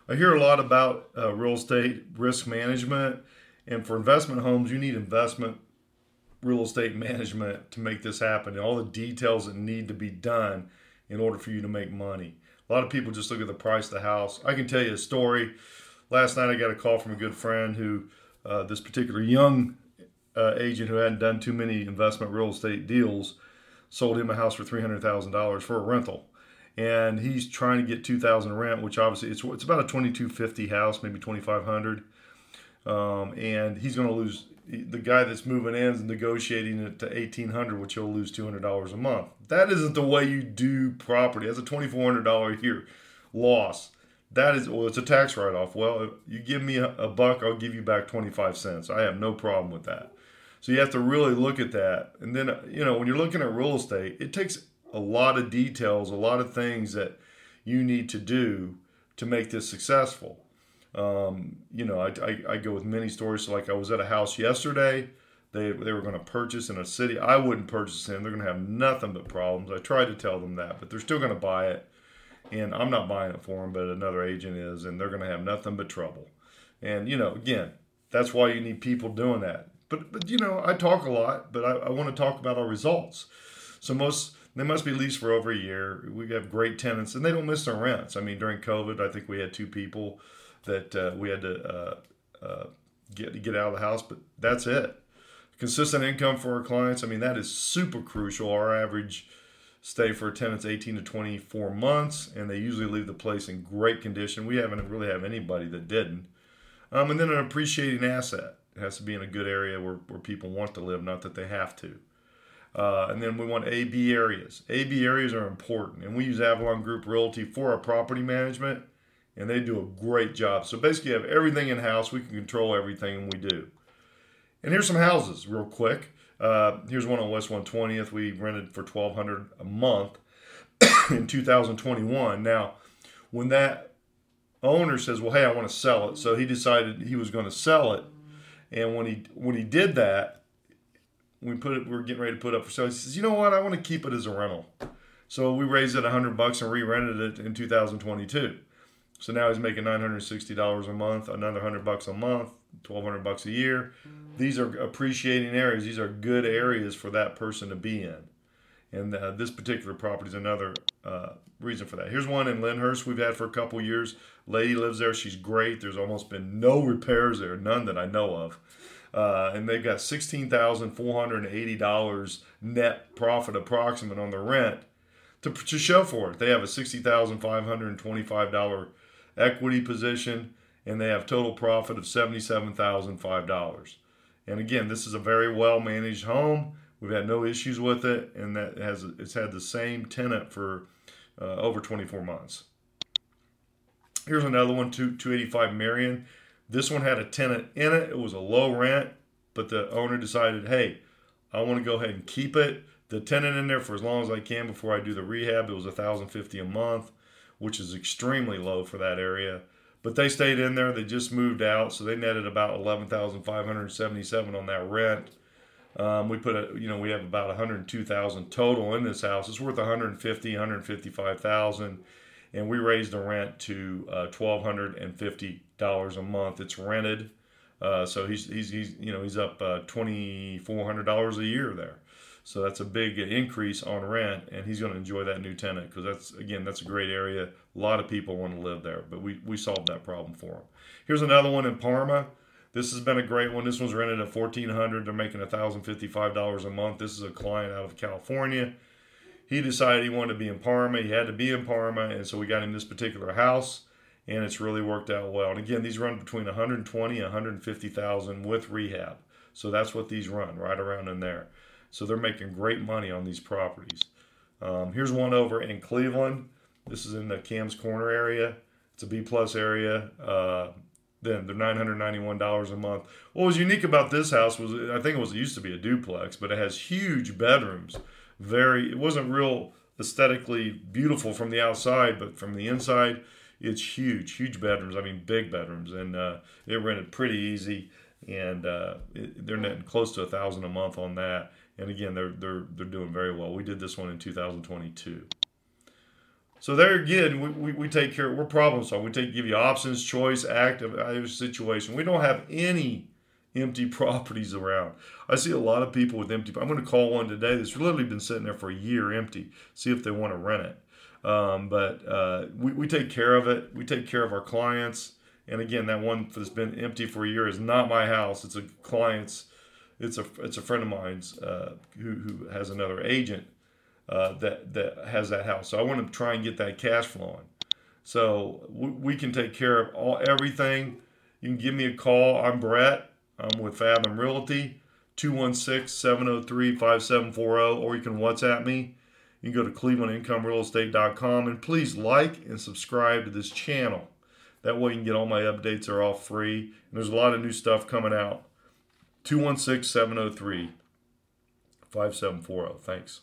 I hear a lot about real estate risk management, and for investment homes, you need investment real estate management to make this happen. And all the details that need to be done in order for you to make money. A lot of people just look at the price of the house. I can tell you a story. Last night, I got a call from a good friend who, this particular young agent who hadn't done too many investment real estate deals, sold him a house for $300,000 for a rental, and he's trying to get 2,000 rent, which obviously it's about a 2,250 house, maybe 2,500, and he's going to lose. The guy that's moving in is negotiating it to 1,800, which he'll lose $200 a month. That isn't the way you do property. That's a $2,400 a year loss. That is, well, it's a tax write-off. Well, if you give me a buck, I'll give you back 25 cents. I have no problem with that. So you have to really look at that. And then, when you're looking at real estate, it takes a lot of details, a lot of things that you need to do to make this successful. I go with many stories. So like I was at a house yesterday. They were going to purchase in a city. I wouldn't purchase in. They're going to have nothing but problems. I tried to tell them that, but they're still going to buy it. And I'm not buying it for them, but another agent is, and they're going to have nothing but trouble. And, again, that's why you need people doing that. But I talk a lot, but I want to talk about our results. So they must be leased for over a year. We have great tenants, and they don't miss their rents. I mean, during COVID, I think we had two people that we had to get out of the house, but that's it. Consistent income for our clients. I mean, that is super crucial. Our average stay for a tenant's 18 to 24 months, and they usually leave the place in great condition. We haven't really have anybody that didn't. And then an appreciating asset. It has to be in a good area where people want to live, not that they have to. And then we want AB areas. AB areas are important, and we use Avalon Group Realty for our property management, and they do a great job. So basically, you have everything in house. We can control everything, and we do. And here's some houses, real quick. Here's one on West 120th. We rented for $1,200 a month in 2021. Now, when that owner says, "Well, hey, I want to sell it," so he decided he was going to sell it, and when he did that, we're getting ready to put it up for sale. He says, "You know what? I want to keep it as a rental." So we raised it $100 and re-rented it in 2022. So now he's making $960 a month, another $100 a month, $1,200 a year. These are appreciating areas. These are good areas for that person to be in. And this particular property is another reason for that. Here's one in Lyndhurst we've had for a couple years. Lady lives there. She's great. There's almost been no repairs there, none that I know of. And they've got $16,480 net profit approximate on the rent to show for it. They have a $60,525 equity position, and they have total profit of $77,005. And again, this is a very well managed home. We've had no issues with it, and it's had the same tenant for over 24 months. Here's another one, 285 Marion. This one had a tenant in it. It was a low rent, but the owner decided, hey, I want to go ahead and keep it. The tenant in there for as long as I can before I do the rehab. It was $1,050 a month, which is extremely low for that area. But they stayed in there. They just moved out, so they netted about $11,577 on that rent. We have about $102,000 total in this house. It's worth $155,000, and we raised the rent to $1,250 a month. It's rented, so he's up $2,400 a year there. So that's a big increase on rent, and he's going to enjoy that new tenant because that's a great area. A lot of people want to live there, but we solved that problem for him. Here's another one in Parma. This has been a great one. This one's rented at $1,400. They're making $1,055 a month. This is a client out of California. He decided he wanted to be in Parma. He had to be in Parma, and so we got him this particular house, and it's really worked out well. And again, these run between $120,000 and $150,000 with rehab. So that's what these run, right around in there. So they're making great money on these properties. Here's one over in Cleveland. This is in the Cam's Corner area. It's a B-plus area. Then they're $991 a month. What was unique about this house was, it used to be a duplex, but it has huge bedrooms. It wasn't real aesthetically beautiful from the outside, but from the inside, it's huge bedrooms. I mean, big bedrooms, and it rented pretty easy, and they're netting close to $1,000 a month on that. And again, they're doing very well. We did this one in 2022. So there again, we take care. We're problem solving. Give you options, choice, active situation. We don't have any empty properties around. I see a lot of people with empty. I'm going to call one today that's literally been sitting there for a year empty. See if they want to rent it. But we take care of it. We take care of our clients. And again, that one that's been empty for a year is not my house. It's a client's. It's a friend of mine's who has another agent that has that house. So I want to try and get that cash flowing. So we can take care of everything. You can give me a call. I'm Brett. I'm with Fathom Realty, 216-703-5740, or you can WhatsApp me. You can go to clevelandincomerealestate.com, and please like and subscribe to this channel. That way you can get all my updates. They're all free. And there's a lot of new stuff coming out. 216-703-5740. Thanks.